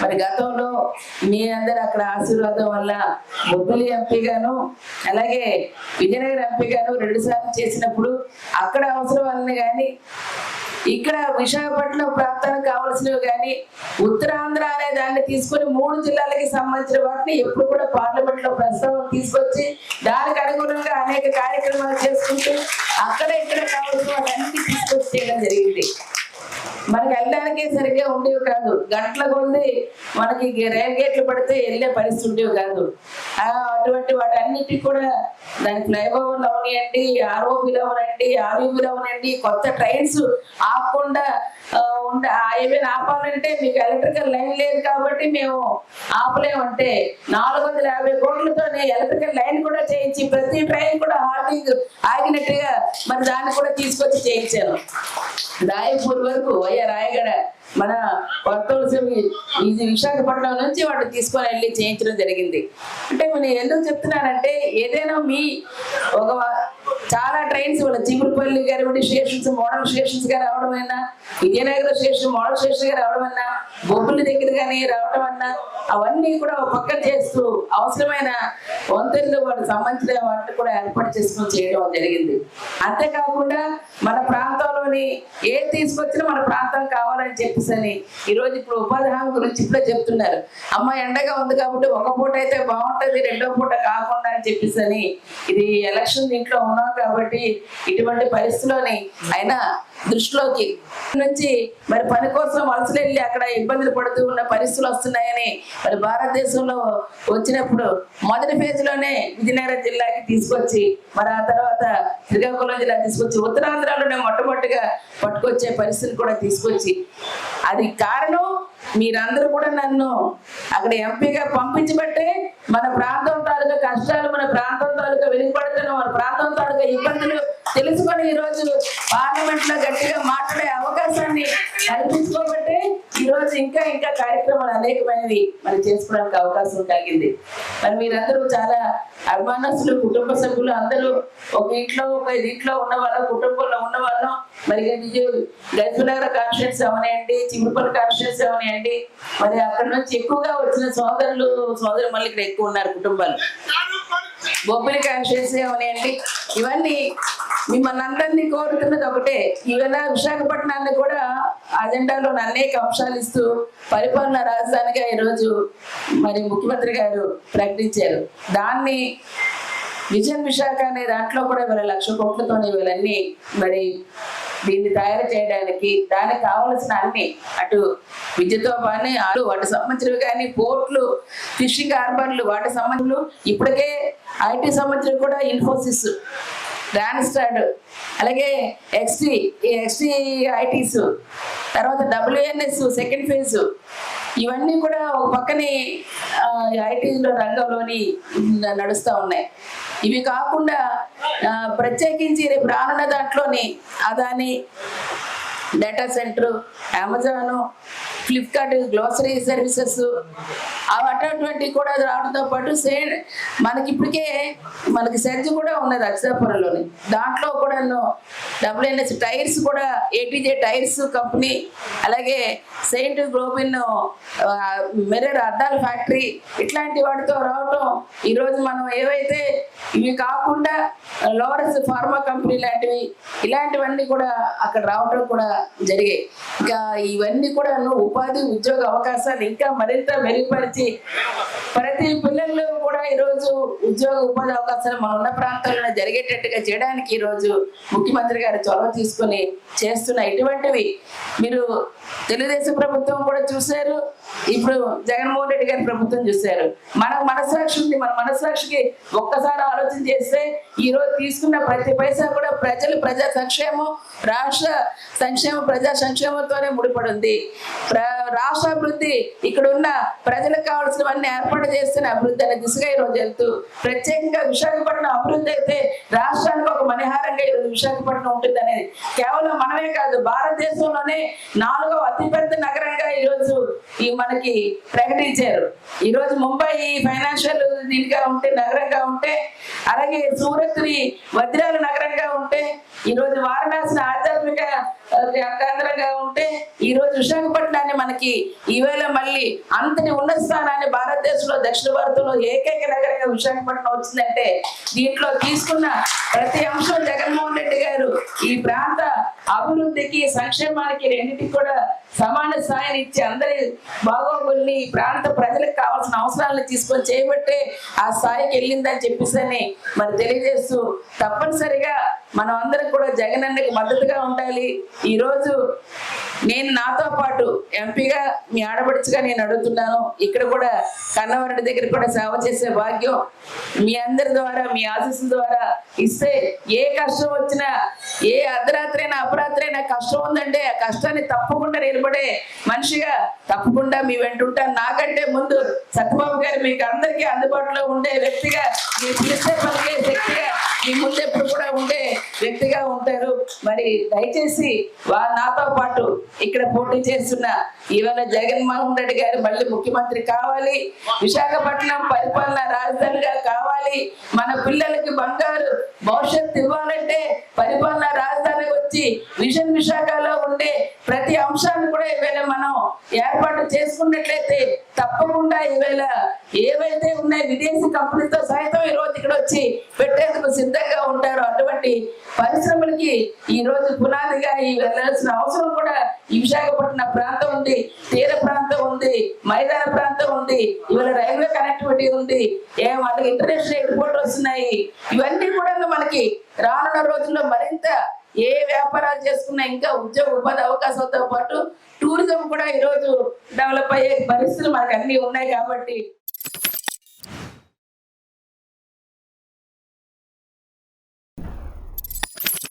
మరి గతంలో మీ అందరు అక్కడ ఆశీర్వాదం వల్ల బొబ్బిలి ఎంపీగాను అలాగే విజయనగరం ఎంపీగాను 2 సార్లు చేసినప్పుడు అక్కడ అవసరం వల్ల కానీ ఇక్కడ విశాఖపట్నం ప్రాంతానికి కావాల్సినవి కానీ ఉత్తరాంధ్ర అనే దాన్ని తీసుకొని 3 జిల్లాలకి సంబంధించిన వాటిని ఎప్పుడు కూడా పార్లమెంట్ లో ప్రస్తావన తీసుకొచ్చి దానికి అనుగుణంగా అనేక కార్యక్రమాలు చేసుకుంటూ అక్కడ ఇక్కడ కావాల్సిన వాటన్నిటి తీసుకొచ్చి చేయడం జరిగింది. మనకి వెళ్ళడానికే సరిగ్గా ఉండేవి కాదు, గంటల కొద్ది మనకి రైలు గేట్లు పడితే వెళ్ళే పరిస్థితి ఉండేవి కాదు. అటువంటి వాటన్నిటికి కూడా దాని ఫ్లైఓవర్లు అవనియండి, ఆర్ఓబీలు అవనండి, ఆర్యూబీలు అవనండి, కొత్త ట్రైన్స్ ఆపకుండా ఏమైనా ఆపాలంటే మీకు ఎలక్ట్రికల్ లైన్ లేదు కాబట్టి మేము ఆపలేమంటే 450 కోట్లతోనే ఎలక్ట్రికల్ లైన్ కూడా చేయించి ప్రతి ట్రైన్ కూడా హాల్టింగ్ ఆగినట్టుగా మరి దాన్ని కూడా తీసుకొచ్చి చేయించాను. రాయపూర్ వరకు రాయగడ మన ఇది విశాఖపట్నం నుంచి వాడు తీసుకొని వెళ్ళి చేయించడం జరిగింది. అంటే నేను ఎందుకు చెప్తున్నానంటే ఏదైనా మీ ఒక చాలా ట్రైన్స్ వాళ్ళ చిగురుపల్లి గారి స్టేషన్స్ మోడల్ స్టేషన్స్ గా రావడమైనా, విజయనగరం స్టేషన్ మోడల్ స్టేషన్ గా రావడమన్నా, బొబ్బుల దగ్గర కానీ రావడం అన్నా అవన్నీ కూడా పక్కన చేస్తూ అవసరమైన వంతెనలు వాటికి సంబంధించిన వాటిని కూడా ఏర్పాటు చేసుకొని చేయడం జరిగింది. అంతేకాకుండా మన ప్రాంతంలోని ఏది తీసుకొచ్చినా మన ప్రాంతం కావాలని చెప్పేసి ఈరోజు ఇప్పుడు ఉపాధి హామీ గురించి ఇప్పుడే చెప్తున్నారు. అమ్మ ఎండగా ఉంది కాబట్టి ఒక పూట అయితే బాగుంటుంది, 2వ పూట కాకుండా అని చెప్పేసి ఇది ఎలక్షన్ దీంట్లో ఉన్నాం కాబట్టి ఇటువంటి పరిస్థితుల్లోని అయినా దృష్టిలోకి నుంచి మరి పని కోసం వలసలు వెళ్ళి అక్కడ ఇబ్బందులు పడుతూ ఉన్న పరిస్థితులు వస్తున్నాయని మరి భారతదేశంలో వచ్చినప్పుడు మొదటి ఫేజ్ లోనే విజయనగరం జిల్లాకి తీసుకొచ్చి మరి ఆ తర్వాత శ్రీకాకుళం జిల్లా తీసుకొచ్చి ఉత్తరాంధ్రలోనే మొట్టమొదటిగా పట్టుకొచ్చే పరిస్థితిని కూడా తీసుకొచ్చి అది కారణం మీరందరూ కూడా నన్ను అక్కడ ఎంపీగా పంపించబట్టే మన ప్రాంతం తాలూకా కష్టాలు, మన ప్రాంతం తాలూకా వెలుగుపడుతున్న మన ప్రాంతం తాలూకా ఇబ్బందులు తెలుసుకొని ఈరోజు పార్లమెంట్ లో గట్టిగా మాట్లాడే అవకాశాన్ని కల్పించుకోబట్టే ఈరోజు ఇంకా ఇంకా కార్యక్రమాలు అనేకమైనవి మనం చేసుకోవడానికి అవకాశం కలిగింది. మరి మీరందరూ చాలా అభిమానస్తులు, కుటుంబ సభ్యులు అందరూ ఒక ఇంట్లో ఒక దీంట్లో ఉన్న వాళ్ళ కుటుంబంలో ఉన్న వాళ్ళం. మరి గజనగర కాన్స్టిట్యూన్సీ అవనియండి, చిగురుపల్లి కాన్స్టిట్యూన్సీ అవనియండి, మరి అక్కడ నుంచి ఎక్కువగా వచ్చిన సోదరులు మళ్ళీ ఇక్కడ ఎక్కువ ఉన్నారు కుటుంబాలు. బొబ్బిలి కాన్స్టిట్యూన్సీ అవనియండి, ఇవన్నీ మిమ్మల్ని అందరినీ కోరుతున్నది ఒకటే. ఇవాళ విశాఖపట్నాన్ని కూడా అజెండాలో అనేక అంశాలు ఇస్తూ పరిపాలన రాజధానిగా ఈరోజు మరి ముఖ్యమంత్రి గారు ప్రకటించారు. దాన్ని విజన్ విశాఖ అనే దాంట్లో కూడా వీళ్ళ 1,00,000 కోట్లతోనే వీళ్ళన్నీ మరి దీన్ని తయారు చేయడానికి దానికి కావలసిన అన్ని అటు విద్యతో పని వాటికి సంబంధించినవి కానీ పోర్ట్లు, ఫిషింగ్ హార్బర్లు వాటికి సంబంధించిన ఇప్పటికే ఐటీ సంబంధించినవి కూడా ఇన్ఫోసిస్, రాన్స్టాడ్, అలాగే ఎక్స్టీ ఐటీస్, తర్వాత WNS సెకండ్ ఫేజ్, ఇవన్నీ కూడా ఒక పక్కనే ఐటీ రంగంలోని నడుస్తూ ఉన్నాయి. ఇవి కాకుండా ప్రత్యేకించి రేపు రానున్న దాంట్లోని Adani data centre, Amazon, Flipkart glossary services అటువంటివి కూడా రావడంతో పాటు మనకి ఇప్పటికే మనకి సెర్జ్ కూడా ఉన్నది అక్షరాపురంలోని. దాంట్లో కూడా WNS టైర్స్ కూడా ATJ టైర్స్ కంపెనీ, అలాగే సెయింట్ గ్లోబిన్ మిర్రర్ అద్దాల ఫ్యాక్టరీ, ఇట్లాంటి వాటితో రావటం ఈరోజు మనం ఏవైతే ఇవి కాకుండా లోరస్ ఫార్మా కంపెనీ లాంటివి ఇలాంటివన్నీ కూడా అక్కడ రావటం కూడా జరిగాయి. ఇంకా ఇవన్నీ కూడా ఉపాధి ఉద్యోగ అవకాశాలు ఇంకా మరింత మెరుగుపరిచి ప్రతి పిల్లల్లో కూడా ఈరోజు ఉద్యోగ ఉపాధి అవకాశాలు మన ఉన్న ప్రాంతాల్లో జరిగేటట్టుగా చేయడానికి ఈరోజు ముఖ్యమంత్రి గారు చొరవ తీసుకుని చేస్తున్న ఇటువంటివి మీరు తెలుగుదేశం ప్రభుత్వం కూడా చూశారు, ఇప్పుడు జగన్మోహన్ రెడ్డి గారి ప్రభుత్వం చూశారు. మన మనస్సాక్షి ఉంది, మన మనస్సాక్షికి ఒక్కసారి ఆలోచన చేస్తే ఈరోజు తీసుకున్న ప్రతి పైసా కూడా ప్రజా సంక్షేమం, రాష్ట్ర సంక్షేమం, ప్రజా సంక్షేమంతోనే ముడిపడి ఉంది. రాష్ట్ర అభివృద్ధి ఇక్కడ ఉన్న ప్రజలకు కావాల్సినవన్నీ ఏర్పాటు చేస్తున్న అభివృద్ధి అనే దిశగా ఈరోజు వెళ్తూ ప్రత్యేకంగా విశాఖపట్నం అభివృద్ధి అయితే రాష్ట్రానికి ఒక మణిహారంగా ఈరోజు విశాఖపట్నం ఉంటుంది అనేది కేవలం మనమే కాదు, భారతదేశంలోనే 4వ అతిపెద్ద నగరంగా ఈరోజు మనకి ప్రకటించారు. ఈరోజు ముంబై ఫైనాన్షియల్ దీనిగా ఉంటే నగరంగా ఉంటే, అలాగే సూరత్ ని వజ్రాల నగరంగా ఉంటే, ఈరోజు వారణాసిని ఆధ్యాత్మిక కేంద్రంగా ఉంటే ఈరోజు విశాఖపట్నాన్ని మనకి ఈవేళ మళ్ళీ అంతటి ఉన్నత స్థానాన్ని భారతదేశంలో దక్షిణ భారతంలో ఏకైక నగరంగా విశాఖపట్నం వచ్చిందంటే దీంట్లో తీసుకున్న ప్రతి అంశం జగన్మోహన్ రెడ్డి గారు ఈ ప్రాంత అభివృద్ధికి సంక్షేమానికి రెండింటికి కూడా సమాన స్థాయిని ఇచ్చి అందరి బాగోగుల్ని ఈ ప్రాంత ప్రజలకు కావాల్సిన అవసరాలను తీసుకొని చేయబట్టే ఆ స్థాయికి వెళ్ళిందని చెప్పేసి మరి తెలియజేస్తూ తప్పనిసరిగా మనం అందరం కూడా జగన్ అన్నకి మద్దతుగా ఉండాలి. ఈరోజు నేను నాతో పాటు ఎంపీగా మీ ఆడపడుచుగా నేను అడుగుతున్నాను. ఇక్కడ కూడా కన్నవరెడ్డి దగ్గర కూడా సేవ చేసే భాగ్యం మీ అందరి ద్వారా మీ ఆశీస్సుల ద్వారా ఇస్తే ఏ కష్టం వచ్చినా ఏ అర్ధరాత్రి అయినా అపరాత్రి అయినా కష్టం ఉందంటే ఆ కష్టాన్ని తప్పకుండా నిలబడే మనిషిగా తప్పకుండా మీ వెంట ఉంటాను. నాకంటే ముందు సత్యబాబు గారు మీకు అందరికీ అందుబాటులో ఉండే వ్యక్తిగా మీ పిలిస్తే పలికే శక్తిగా మీ ముందు ఎప్పుడు కూడా ఉండే వ్యక్తిగా ఉంటారు. మరి దయచేసి నాతో పాటు ఇక్కడ పోటీ చేస్తున్న ఇవాళ జగన్మోహన్ రెడ్డి గారు మళ్ళీ ముఖ్యమంత్రి కావాలి, విశాఖపట్నం పరిపాలన రాజధానిగా కావాలి, మన పిల్లలకి బంగారు భవిష్యత్తు ఇవ్వాలంటే పరిపాలన రాజధాని వచ్చి విజన్ విశాఖలో ఉండే ప్రతి అంశాన్ని కూడా ఈవేళ మనం ఏర్పాటు చేసుకున్నట్లయితే తప్పకుండా ఈవేళ ఏవైతే ఉన్నాయి విదేశీ కంపెనీతో సైతం ఈ రోజు ఇక్కడ వచ్చి పెట్టేందుకు సిద్ధంగా ఉంటారు. అటువంటి పరిశ్రమలకి ఈ రోజు పునాదిగా ఈ వెళ్ళాల్సిన అవసరం కూడా ఈ విశాఖపట్నం ప్రాంతం ఉంది, తీర ప్రాంతం ఉంది, మైదాన ప్రాంతం ఉంది, ఇవాళ రైల్వే కనెక్టివిటీ ఉంది, వాళ్ళకి ఇంటర్నేషనల్ ఎయిర్పోర్ట్ వస్తున్నాయి. ఇవన్నీ కూడా మనకి రానున్న రోజుల్లో మరింత ఏ వ్యాపారాలు చేసుకున్నా ఇంకా ఉద్యోగ ఉపాధి అవకాశాలతో పాటు టూరిజం కూడా ఈరోజు డెవలప్ అయ్యే పరిస్థితులు మనకు అన్ని ఉన్నాయి కాబట్టి